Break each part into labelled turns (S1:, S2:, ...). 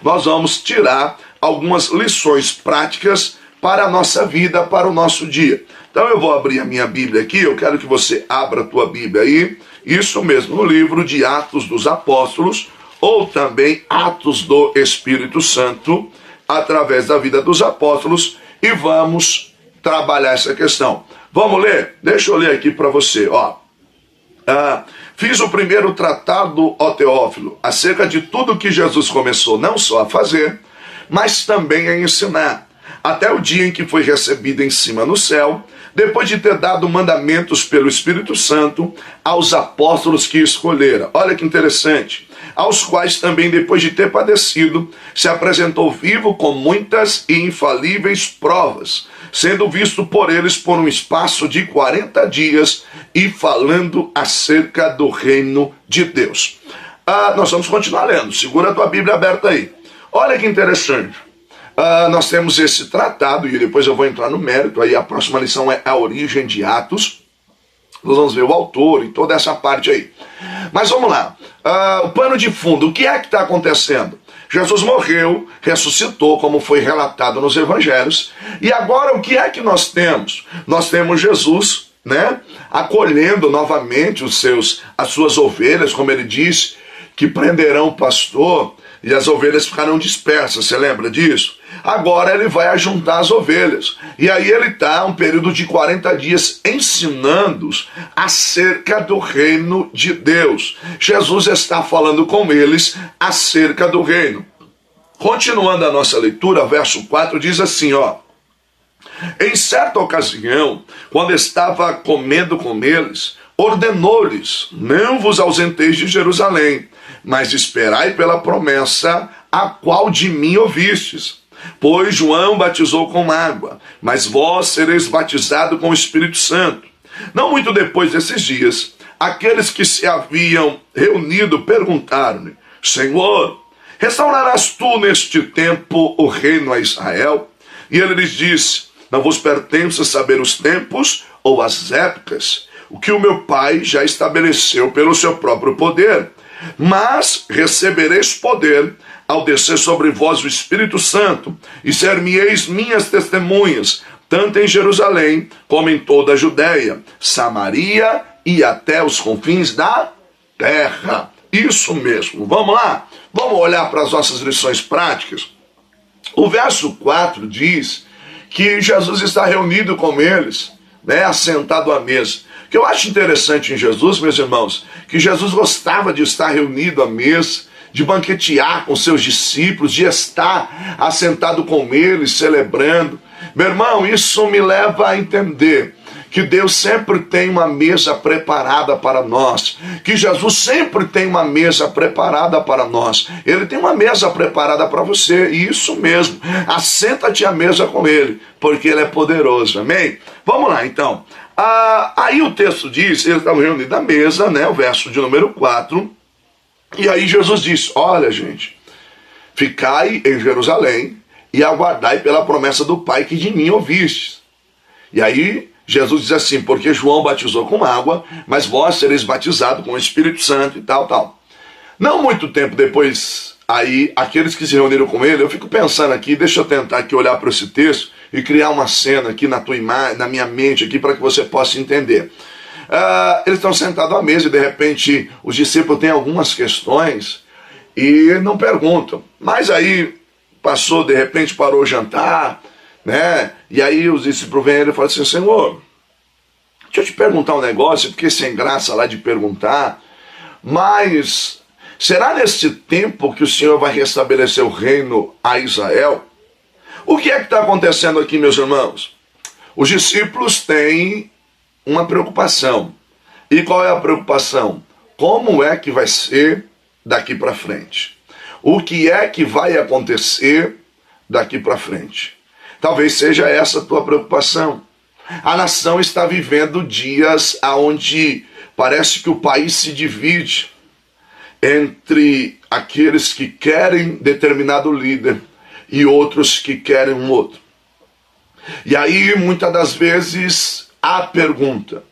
S1: nós vamos tirar algumas lições práticas para a nossa vida, para o nosso dia. Então eu vou abrir a minha Bíblia aqui, eu quero que você abra a tua Bíblia aí, isso mesmo, no livro de Atos dos Apóstolos, ou também Atos do Espírito Santo, através da vida dos apóstolos, e vamos trabalhar essa questão. Vamos ler? Deixa eu ler aqui para você, ó. Fiz o primeiro tratado, ó Teófilo, acerca de tudo que Jesus começou não só a fazer, mas também a ensinar, até o dia em que foi recebido em cima no céu, depois de ter dado mandamentos pelo Espírito Santo aos apóstolos que escolhera. Olha que interessante. Aos quais também, depois de ter padecido, se apresentou vivo com muitas e infalíveis provas, sendo visto por eles por um espaço de 40 dias e falando acerca do reino de Deus. Nós vamos continuar lendo. Segura a tua Bíblia aberta aí. Olha que interessante. Nós temos esse tratado, e depois eu vou entrar no mérito, aí a próxima lição é a origem de Atos. Nós vamos ver o autor e toda essa parte aí. Mas vamos lá. O pano de fundo, o que é que está acontecendo? Jesus morreu, ressuscitou, como foi relatado nos evangelhos. E agora o que é que nós temos? Nós temos Jesus, né, acolhendo novamente as suas ovelhas, como ele disse, que prenderão o pastor e as ovelhas ficarão dispersas. Você lembra disso? Agora ele vai ajuntar as ovelhas. E aí ele está um período de 40 dias ensinando-os acerca do reino de Deus. Jesus está falando com eles acerca do reino. Continuando a nossa leitura, verso 4 diz assim, ó. Em certa ocasião, quando estava comendo com eles, ordenou-lhes, não vos ausenteis de Jerusalém, mas esperai pela promessa a qual de mim ouvistes. Pois João batizou com água, mas vós sereis batizados com o Espírito Santo. Não muito depois desses dias, aqueles que se haviam reunido perguntaram-lhe, Senhor, restaurarás tu neste tempo o reino a Israel? E ele lhes disse, não vos pertence saber os tempos ou as épocas, o que o meu Pai já estabeleceu pelo seu próprio poder. Mas recebereis poder ao descer sobre vós o Espírito Santo, e ser-me-eis minhas testemunhas, tanto em Jerusalém, como em toda a Judéia, Samaria e até os confins da terra. Isso mesmo. Vamos lá? Vamos olhar para as nossas lições práticas? O verso 4 diz que Jesus está reunido com eles, né, assentado à mesa. O que eu acho interessante em Jesus, meus irmãos, que Jesus gostava de estar reunido à mesa, de banquetear com seus discípulos, de estar assentado com eles, celebrando. Meu irmão, isso me leva a entender que Deus sempre tem uma mesa preparada para nós, que Jesus sempre tem uma mesa preparada para nós. Ele tem uma mesa preparada para você, e isso mesmo, assenta-te à mesa com Ele, porque Ele é poderoso, amém? Vamos lá, então. Aí o texto diz, eles estavam reunidos à mesa, né, o verso de número 4, e aí Jesus diz, olha gente, ficai em Jerusalém e aguardai pela promessa do Pai que de mim ouvistes. E aí Jesus diz assim, porque João batizou com água, mas vós sereis batizados com o Espírito Santo e tal, tal. Não muito tempo depois, aí, aqueles que se reuniram com ele, eu fico pensando aqui, deixa eu tentar aqui olhar para esse texto e criar uma cena aqui na tua imagem, na minha mente aqui, para que você possa entender. Eles estão sentados à mesa e de repente os discípulos têm algumas questões e não perguntam. Mas aí passou, de repente parou o jantar, né? E aí os discípulos vêm e falam assim, Senhor, deixa eu te perguntar um negócio, porque sem graça lá de perguntar, mas será nesse tempo que o Senhor vai restabelecer o reino a Israel? O que é que está acontecendo aqui, meus irmãos? Os discípulos têm uma preocupação. E qual é a preocupação? Como é que vai ser daqui para frente? O que é que vai acontecer daqui para frente? Talvez seja essa a tua preocupação. A nação está vivendo dias onde parece que o país se divide entre aqueles que querem determinado líder e outros que querem um outro. E aí, muitas das vezes, a pergunta,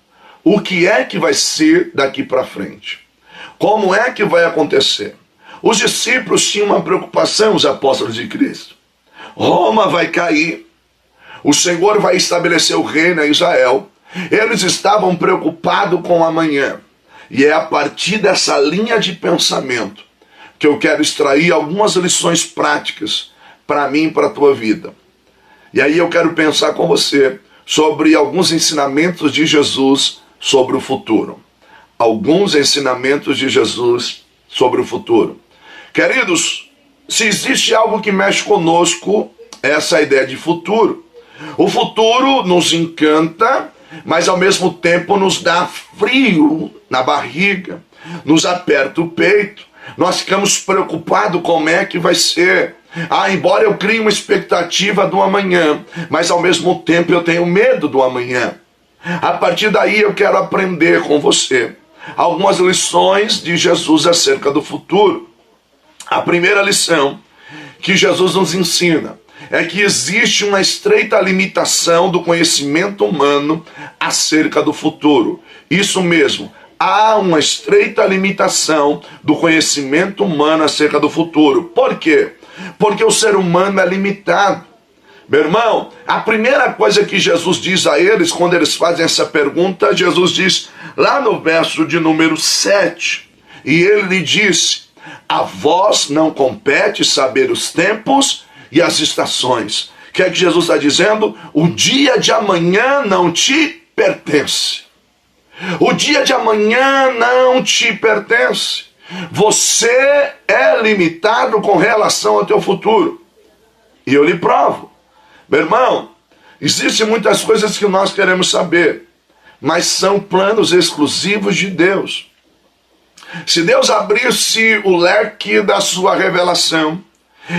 S1: o que é que vai ser daqui para frente? Como é que vai acontecer? Os discípulos tinham uma preocupação, os apóstolos de Cristo. Roma vai cair, o Senhor vai estabelecer o reino em Israel. Eles estavam preocupados com o amanhã. E é a partir dessa linha de pensamento que eu quero extrair algumas lições práticas para mim e para a tua vida. E aí eu quero pensar com você sobre alguns ensinamentos de Jesus sobre o futuro. Alguns ensinamentos de Jesus sobre o futuro. Queridos, se existe algo que mexe conosco, é essa ideia de futuro. O futuro nos encanta, mas ao mesmo tempo nos dá frio na barriga, nos aperta o peito. Nós ficamos preocupados como é que vai ser. Embora eu crie uma expectativa do amanhã, mas ao mesmo tempo eu tenho medo do amanhã. A partir daí eu quero aprender com você algumas lições de Jesus acerca do futuro. A primeira lição que Jesus nos ensina é que existe uma estreita limitação do conhecimento humano acerca do futuro. Isso mesmo, há uma estreita limitação do conhecimento humano acerca do futuro. Por quê? Porque o ser humano é limitado. Meu irmão, a primeira coisa que Jesus diz a eles, quando eles fazem essa pergunta, Jesus diz lá no verso de número 7, e ele lhe disse: a vós não compete saber os tempos e as estações. O que é que Jesus está dizendo? O dia de amanhã não te pertence. O dia de amanhã não te pertence. Você é limitado com relação ao teu futuro. E eu lhe provo. Meu irmão, existem muitas coisas que nós queremos saber, mas são planos exclusivos de Deus. Se Deus abrisse o leque da sua revelação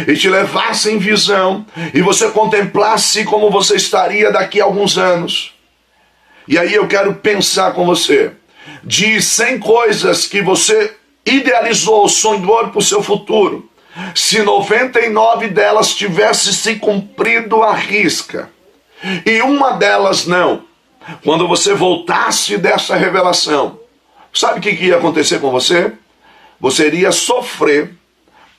S1: e te levasse em visão, e você contemplasse como você estaria daqui a alguns anos, e aí eu quero pensar com você, de 100 coisas que você idealizou, sonhou para o seu futuro, se 99 delas tivesse se cumprido à risca, e uma delas não, quando você voltasse dessa revelação, sabe o que ia acontecer com você? Você iria sofrer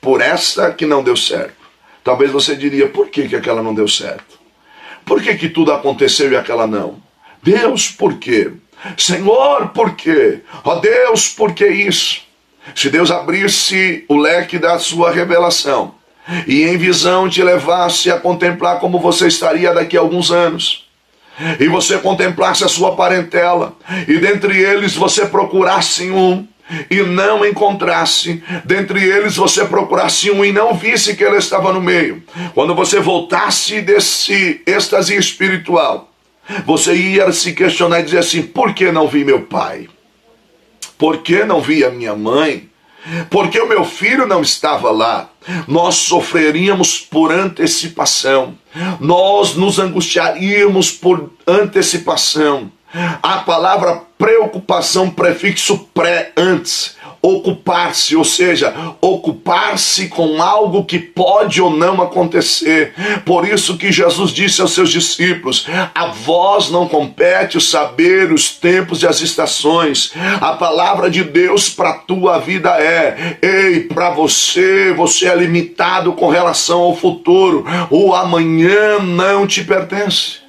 S1: por essa que não deu certo. Talvez você diria: por que aquela não deu certo? Por que tudo aconteceu e aquela não? Deus, por quê? Senhor, por quê? Ó Deus, por que isso? Se Deus abrisse o leque da sua revelação e em visão te levasse a contemplar como você estaria daqui a alguns anos, e você contemplasse a sua parentela, e dentre eles você procurasse um e não encontrasse, dentre eles você procurasse um e não visse que ele estava no meio, quando você voltasse desse êxtase espiritual, você ia se questionar e dizer assim: por que não vi meu pai? Por que não vi a minha mãe? Por que o meu filho não estava lá? Nós sofreríamos por antecipação. Nós nos angustiaríamos por antecipação. A palavra preocupação, prefixo pré, antes. Ocupar-se, ou seja, ocupar-se com algo que pode ou não acontecer. Por isso que Jesus disse aos seus discípulos: a vós não compete o saber os tempos e as estações. A palavra de Deus para a tua vida é: ei, para você é limitado com relação ao futuro. O amanhã não te pertence.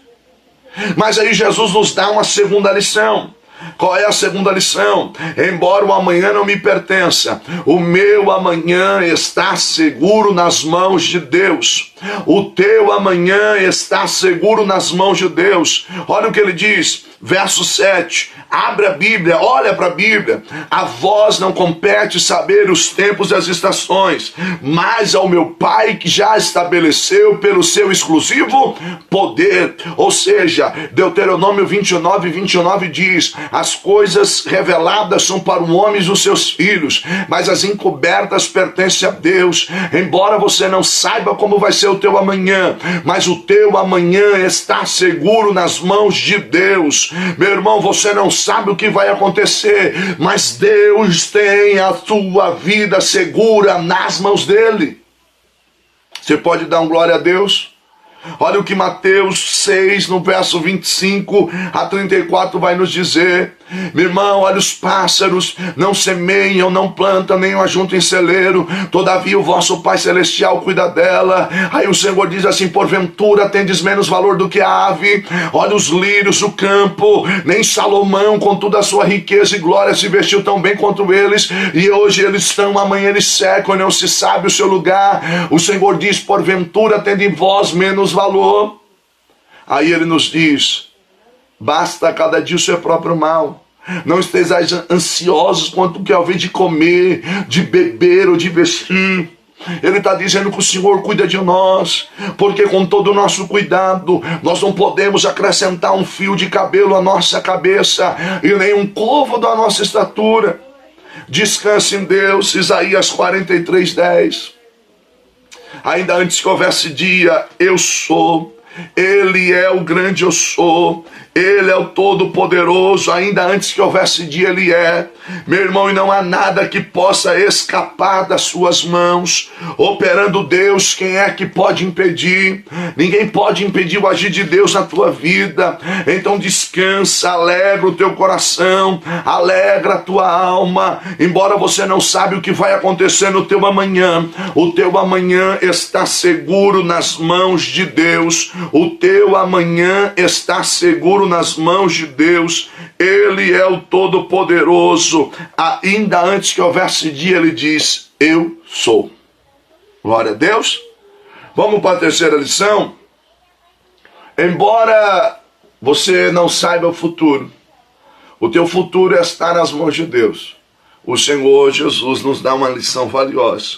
S1: Mas aí Jesus nos dá uma segunda lição. Qual é a segunda lição? Embora o amanhã não me pertença, o meu amanhã está seguro nas mãos de Deus. O teu amanhã está seguro nas mãos de Deus. Olha o que ele diz, verso 7. Abre a Bíblia, olha para a Bíblia. A vós não compete saber os tempos e as estações, mas ao meu Pai que já estabeleceu pelo seu exclusivo poder. Ou seja, Deuteronômio 29 diz: as coisas reveladas são para o homem e os seus filhos, mas as encobertas pertencem a Deus. Embora você não saiba como vai ser o teu amanhã, mas o teu amanhã está seguro nas mãos de Deus. Meu irmão, você não sabe o que vai acontecer, mas Deus tem a tua vida segura nas mãos dele. Você pode dar um glória a Deus? Olha o que Mateus 6, no verso 25 a 34 vai nos dizer. Meu irmão, olha os pássaros, não semeiam, não plantam, nem ajuntam em celeiro, todavia o vosso Pai Celestial cuida dela. Aí o Senhor diz assim: porventura tendes menos valor do que a ave? Olha os lírios do campo, nem Salomão com toda a sua riqueza e glória se vestiu tão bem quanto eles, e hoje eles estão, amanhã eles secam e não se sabe o seu lugar. O Senhor diz: porventura tende vós menos valor? Aí ele nos diz: basta cada dia o seu próprio mal. Não estejais ansiosos quanto que ao ver de comer, de beber ou de vestir. Ele está dizendo que o Senhor cuida de nós, porque com todo o nosso cuidado, nós não podemos acrescentar um fio de cabelo à nossa cabeça, e nem um covo da nossa estatura. Descanse em Deus. Isaías 43:10. Ainda antes que houvesse dia, eu sou. Ele é o grande eu sou. Ele é o Todo-Poderoso. Ainda antes que houvesse dia, Ele é. Meu irmão, e não há nada que possa escapar das suas mãos. Operando Deus, quem é que pode impedir? Ninguém pode impedir o agir de Deus na tua vida. Então descansa, alegra o teu coração, alegra a tua alma. Embora você não sabe o que vai acontecer no teu amanhã, o teu amanhã está seguro nas mãos de Deus. O teu amanhã está seguro nas mãos de Deus. Ele é o Todo-Poderoso. Ainda antes que houvesse dia, Ele diz: eu sou. Glória a Deus. Vamos para a terceira lição. Embora você não saiba o futuro, o teu futuro está nas mãos de Deus. O Senhor Jesus nos dá uma lição valiosa.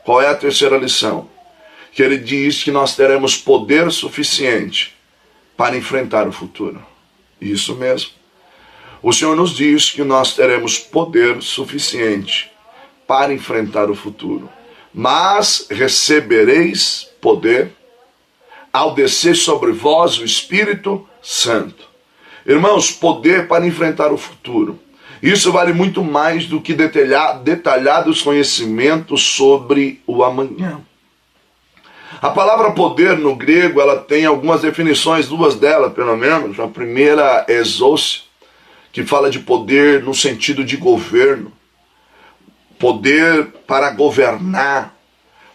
S1: Qual é a terceira lição? Que Ele diz que nós teremos poder suficiente para enfrentar o futuro. Isso mesmo. O Senhor nos diz que nós teremos poder suficiente para enfrentar o futuro. Mas recebereis poder ao descer sobre vós o Espírito Santo. Irmãos, poder para enfrentar o futuro. Isso vale muito mais do que detalhados conhecimentos sobre o amanhã. A palavra poder no grego, ela tem algumas definições, duas delas pelo menos. A primeira é exousia, que fala de poder no sentido de governo. Poder para governar,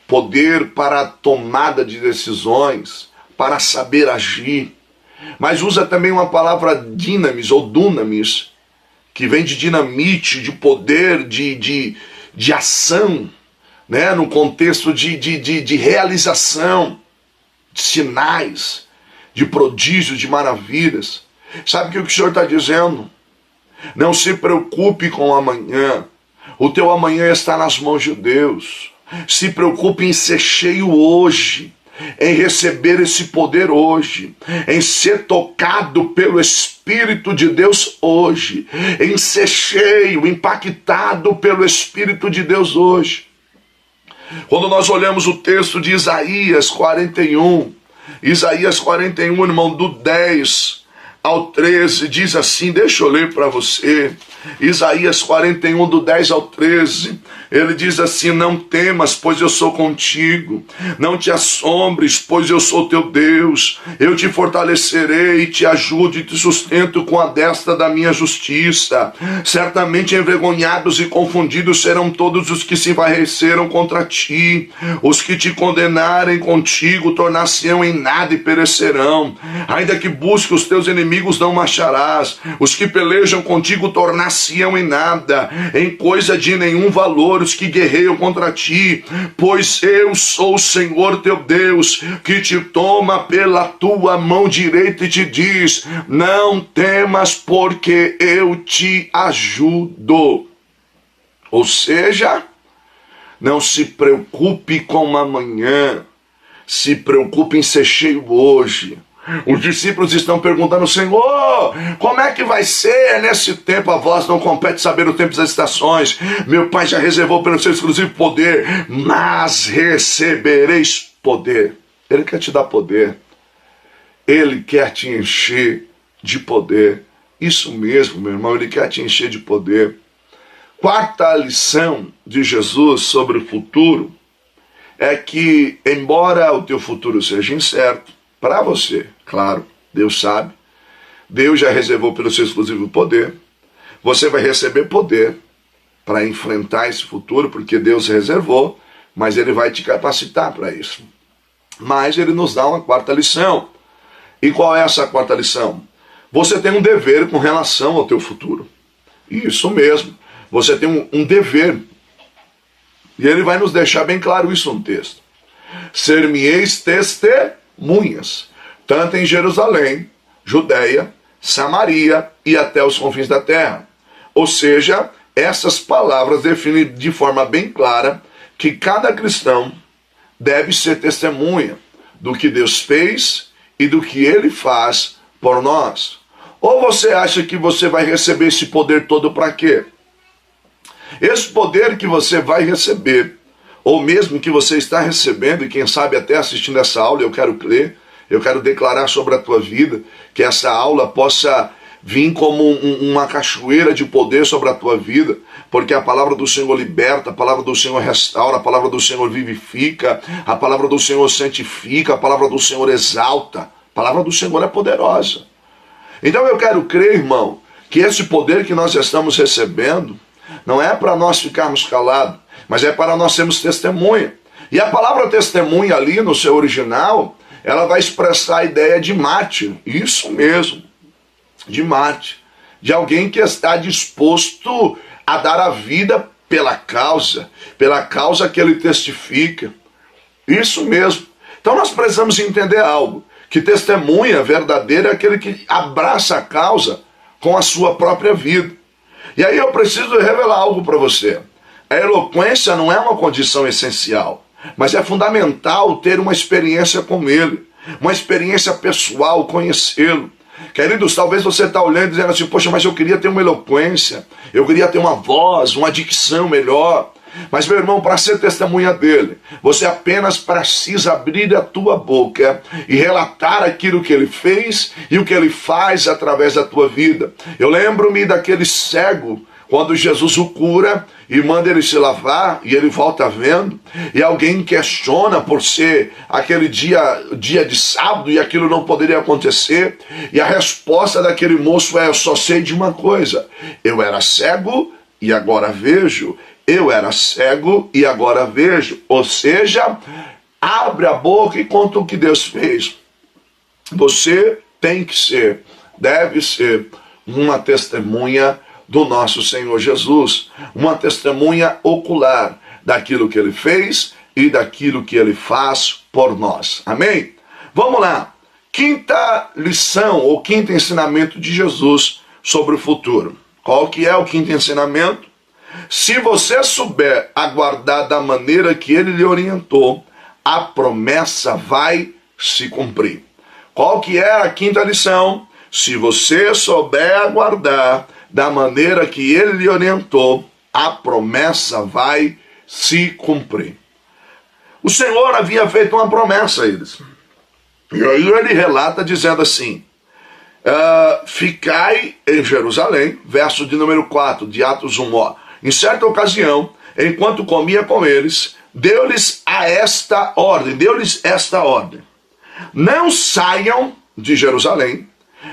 S1: poder para a tomada de decisões, para saber agir. Mas usa também uma palavra dinamis ou dunamis, que vem de dinamite, de poder, de ação, né? No contexto de realização, de sinais, de prodígios, de maravilhas. Sabe o que o Senhor está dizendo? Não se preocupe com o amanhã. O teu amanhã está nas mãos de Deus. Se preocupe em ser cheio hoje, em receber esse poder hoje, em ser tocado pelo Espírito de Deus hoje, em ser cheio, impactado pelo Espírito de Deus hoje. Quando nós olhamos o texto de Isaías 41, irmão, do 10 ao 13, diz assim, deixa eu ler para você. Isaías 41, do 10 ao 13, ele diz assim: não temas, pois eu sou contigo, não te assombres, pois eu sou teu Deus, eu te fortalecerei, te ajudo e te sustento com a destra da minha justiça. Certamente envergonhados e confundidos serão todos os que se envarreceram contra ti, os que te condenarem contigo tornar-se-ão em nada e perecerão. Ainda que busque os teus inimigos não acharás, os que pelejam contigo tornar-se-ão em nada, em coisa de nenhum valor os que guerreiam contra ti, pois eu sou o Senhor teu Deus, que te toma pela tua mão direita e te diz: não temas, porque eu te ajudo. Ou seja, não se preocupe com o amanhã, se preocupe em ser cheio hoje. Os discípulos estão perguntando: Senhor, como é que vai ser nesse tempo? A vós não compete saber o tempo das estações. Meu Pai já reservou pelo seu exclusivo poder, mas recebereis poder. Ele quer te dar poder. Ele quer te encher de poder. Isso mesmo, meu irmão, Ele quer te encher de poder. Quarta lição de Jesus sobre o futuro é que, embora o teu futuro seja incerto, para você, claro, Deus sabe, Deus já reservou pelo seu exclusivo poder, você vai receber poder para enfrentar esse futuro, porque Deus reservou, mas Ele vai te capacitar para isso. Mas Ele nos dá uma quarta lição. E qual é essa quarta lição? Você tem um dever com relação ao teu futuro. Isso mesmo, você tem um dever. E Ele vai nos deixar bem claro isso no texto. Ser-me-eis testemunhas, tanto em Jerusalém, Judeia, Samaria e até os confins da terra. Ou seja, essas palavras definem de forma bem clara que cada cristão deve ser testemunha do que Deus fez e do que Ele faz por nós. Ou você acha que você vai receber esse poder todo para quê? Esse poder que você vai receber, ou mesmo que você está recebendo, e quem sabe até assistindo essa aula, eu quero crer, eu quero declarar sobre a tua vida, que essa aula possa vir como uma cachoeira de poder sobre a tua vida, porque a palavra do Senhor liberta, a palavra do Senhor restaura, a palavra do Senhor vivifica, a palavra do Senhor santifica, a palavra do Senhor exalta, a palavra do Senhor é poderosa. Então eu quero crer, irmão, que esse poder que nós estamos recebendo não é para nós ficarmos calados, mas é para nós sermos testemunha. E a palavra testemunha ali no seu original, ela vai expressar a ideia de mártir, isso mesmo, de mártir, de alguém que está disposto a dar a vida pela causa que ele testifica, isso mesmo. Então nós precisamos entender algo, que testemunha verdadeira é aquele que abraça a causa com a sua própria vida. E aí eu preciso revelar algo para você. A eloquência não é uma condição essencial, mas é fundamental ter uma experiência com Ele, uma experiência pessoal, conhecê-lo. Queridos, talvez você está olhando e dizendo assim, poxa, mas eu queria ter uma eloquência, eu queria ter uma voz, uma dicção melhor. Mas, meu irmão, para ser testemunha dele, você apenas precisa abrir a tua boca e relatar aquilo que ele fez e o que ele faz através da tua vida. Eu lembro-me daquele cego, quando Jesus o cura e manda ele se lavar e ele volta vendo, e alguém questiona por ser aquele dia de sábado e aquilo não poderia acontecer, e a resposta daquele moço é: eu só sei de uma coisa, eu era cego e agora vejo. Eu era cego e agora vejo. Ou seja, abre a boca e conta o que Deus fez. Você tem que ser, deve ser uma testemunha do nosso Senhor Jesus. Uma testemunha ocular daquilo que Ele fez e daquilo que Ele faz por nós. Amém? Vamos lá. Quinta lição ou quinto ensinamento de Jesus sobre o futuro. Qual que é o quinto ensinamento? Se você souber aguardar da maneira que Ele lhe orientou, a promessa vai se cumprir. Qual que é a quinta lição? Se você souber aguardar da maneira que Ele lhe orientou, a promessa vai se cumprir. O Senhor havia feito uma promessa a eles. E aí Ele relata dizendo assim, ficai em Jerusalém, verso de número 4 de Atos 1, ó. Em certa ocasião, enquanto comia com eles, deu-lhes esta ordem. Não saiam de Jerusalém,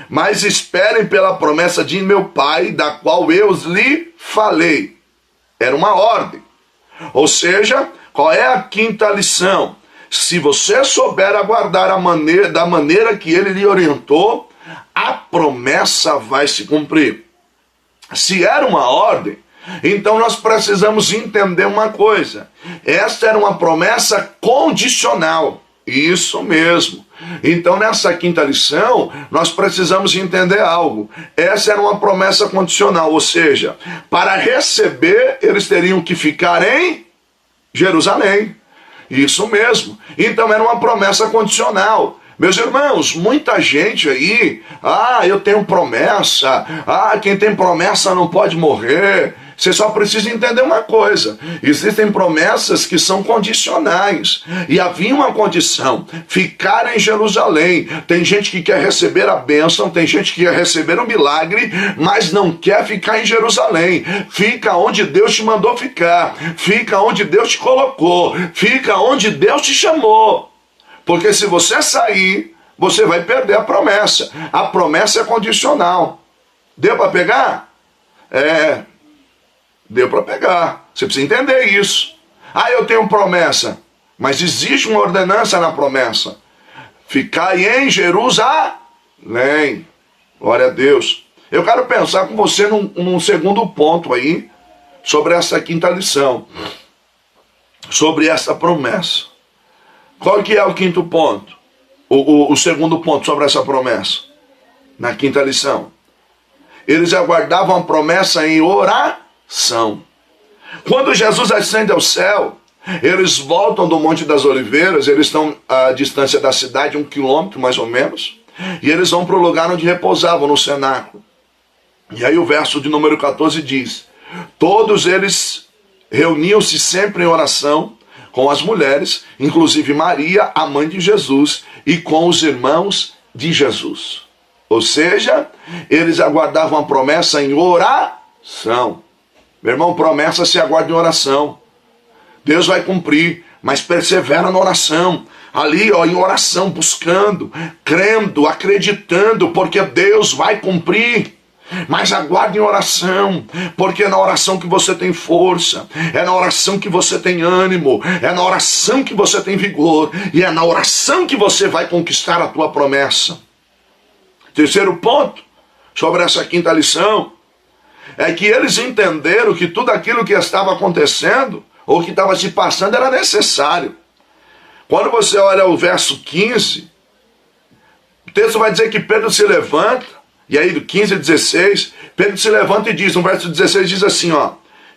S1: mas esperem pela promessa de meu Pai, da qual eu lhe falei. Era uma ordem. Ou seja, qual é a quinta lição? Se você souber aguardar da maneira que Ele lhe orientou, a promessa vai se cumprir. Se era uma ordem, então nós precisamos entender uma coisa. Esta era uma promessa condicional. Isso mesmo. Então nessa quinta lição, nós precisamos entender algo. Essa era uma promessa condicional, ou seja, para receber, eles teriam que ficar em Jerusalém. Isso mesmo. Então era uma promessa condicional. Meus irmãos, muita gente aí, eu tenho promessa, quem tem promessa não pode morrer. Você só precisa entender uma coisa, existem promessas que são condicionais, e havia uma condição, ficar em Jerusalém. Tem gente que quer receber a bênção, tem gente que quer receber o milagre, mas não quer ficar em Jerusalém. Fica onde Deus te mandou ficar, fica onde Deus te colocou, fica onde Deus te chamou. Porque se você sair, você vai perder a promessa. A promessa é condicional. Deu para pegar? Deu para pegar. Você precisa entender isso. Ah, eu tenho promessa. Mas existe uma ordenança na promessa. Ficai em Jerusalém. Glória a Deus. Eu quero pensar com você num segundo ponto aí, sobre essa quinta lição. Sobre essa promessa. Qual que é o quinto ponto? O segundo ponto sobre essa promessa. Na quinta lição. Eles aguardavam a promessa em oração. Quando Jesus ascende ao céu, eles voltam do Monte das Oliveiras, eles estão à distância da cidade, 1 quilômetro mais ou menos, e eles vão para o lugar onde repousavam, no cenáculo. E aí o verso de número 14 diz: todos eles reuniam-se sempre em oração com as mulheres, inclusive Maria, a mãe de Jesus, e com os irmãos de Jesus. Ou seja, eles aguardavam a promessa em oração. Meu irmão, promessa se aguarda em oração. Deus vai cumprir, mas persevera na oração. Ali, em oração, buscando, crendo, acreditando, porque Deus vai cumprir. Mas aguarde em oração, porque é na oração que você tem força, é na oração que você tem ânimo, é na oração que você tem vigor, e é na oração que você vai conquistar a tua promessa. Terceiro ponto, sobre essa quinta lição, é que eles entenderam que tudo aquilo que estava acontecendo, ou que estava se passando, era necessário. Quando você olha o verso 15, o texto vai dizer que Pedro se levanta, e aí do 15 a 16, Pedro se levanta e diz, no verso 16 diz assim,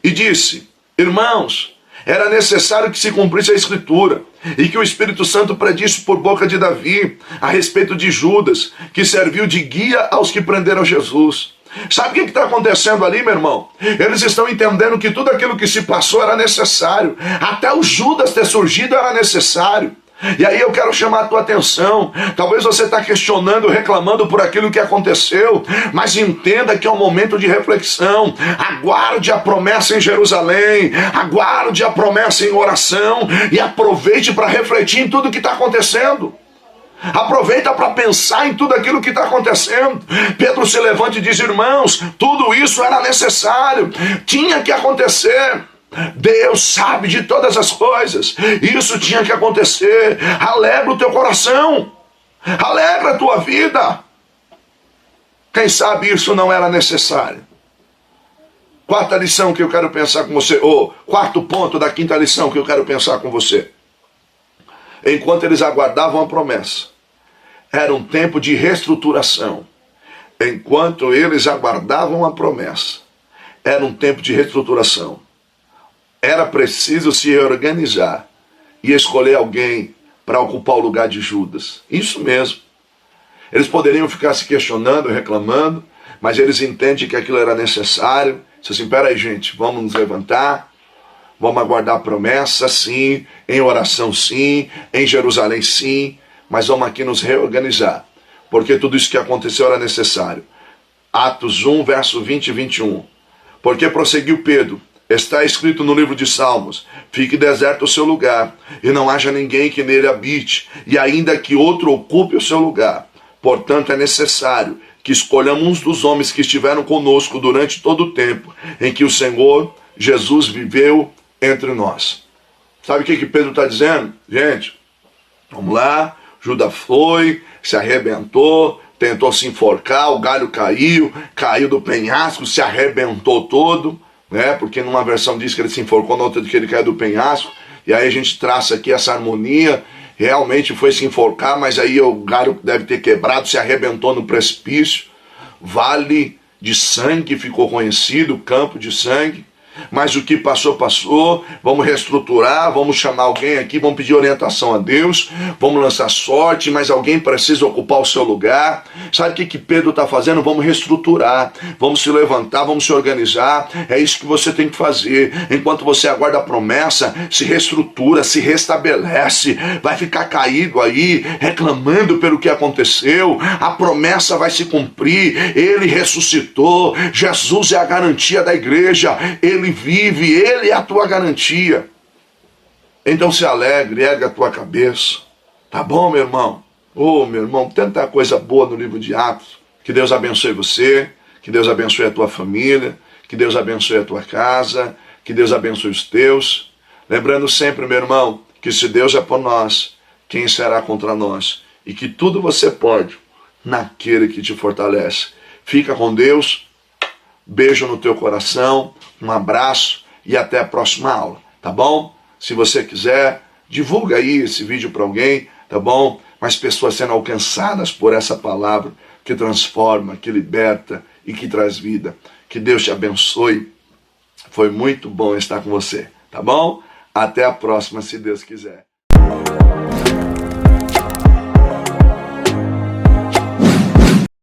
S1: e disse: irmãos, era necessário que se cumprisse a Escritura, e que o Espírito Santo predisse por boca de Davi, a respeito de Judas, que serviu de guia aos que prenderam Jesus. Sabe o que está acontecendo ali, meu irmão? Eles estão entendendo que tudo aquilo que se passou era necessário. Até o Judas ter surgido era necessário. E aí eu quero chamar a tua atenção. Talvez você está questionando, reclamando por aquilo que aconteceu, mas entenda que é um momento de reflexão. Aguarde a promessa em Jerusalém, aguarde a promessa em oração e aproveite para refletir em tudo que está acontecendo. Aproveita para pensar em tudo aquilo que está acontecendo. Pedro se levanta e diz: irmãos, tudo isso era necessário, tinha que acontecer. Deus sabe de todas as coisas, isso tinha que acontecer. Alegra o teu coração, alegra a tua vida. Quem sabe isso não era necessário? Quarta lição que eu quero pensar com você, ou quarto ponto da quinta lição que eu quero pensar com você. Enquanto eles aguardavam a promessa, era um tempo de reestruturação. Enquanto eles aguardavam a promessa, era um tempo de reestruturação. Era preciso se reorganizar e escolher alguém para ocupar o lugar de Judas. Isso mesmo. Eles poderiam ficar se questionando, reclamando, mas eles entendem que aquilo era necessário. Diz assim: peraí, gente, vamos nos levantar, vamos aguardar a promessa, sim, em oração, sim, em Jerusalém, sim, mas vamos aqui nos reorganizar, porque tudo isso que aconteceu era necessário. Atos 1, verso 20 e 21. Porque prosseguiu Pedro: está escrito no livro de Salmos: fique deserto o seu lugar, e não haja ninguém que nele habite, e ainda que outro ocupe o seu lugar. Portanto, é necessário que escolhamos uns dos homens que estiveram conosco durante todo o tempo em que o Senhor Jesus viveu entre nós. Sabe o que Pedro está dizendo? Gente, vamos lá, Judas foi, se arrebentou, tentou se enforcar, o galho caiu do penhasco, se arrebentou todo, né? Porque numa versão diz que ele se enforcou, na outra diz que ele caiu do penhasco, e aí a gente traça aqui essa harmonia. Realmente foi se enforcar, mas aí o galho deve ter quebrado, se arrebentou no precipício. Vale de sangue ficou conhecido, campo de sangue. Mas o que passou, passou. Vamos reestruturar, vamos chamar alguém aqui, vamos pedir orientação a Deus, vamos lançar sorte, mas alguém precisa ocupar o seu lugar. Sabe o que Pedro está fazendo? Vamos reestruturar, vamos se levantar, vamos se organizar. É isso que você tem que fazer. Enquanto você aguarda a promessa, se reestrutura, se restabelece. Vai ficar caído aí, reclamando pelo que aconteceu. A promessa vai se cumprir. Ele ressuscitou. Jesus é a garantia da igreja. Ele vive, Ele é a tua garantia. Então se alegre, erga a tua cabeça. Tá bom, meu irmão? Meu irmão, tanta coisa boa no livro de Atos. Que Deus abençoe você, que Deus abençoe a tua família, Que Deus abençoe a tua casa, que Deus abençoe os teus. Lembrando sempre, meu irmão, que se Deus é por nós, quem será contra nós? E que tudo você pode naquele que te fortalece. Fica com Deus, beijo no teu coração, um abraço e até a próxima aula, tá bom? Se você quiser, divulga aí esse vídeo para alguém, tá bom? Mais pessoas sendo alcançadas por essa palavra que transforma, que liberta e que traz vida. Que Deus te abençoe. Foi muito bom estar com você, tá bom? Até a próxima, se Deus quiser.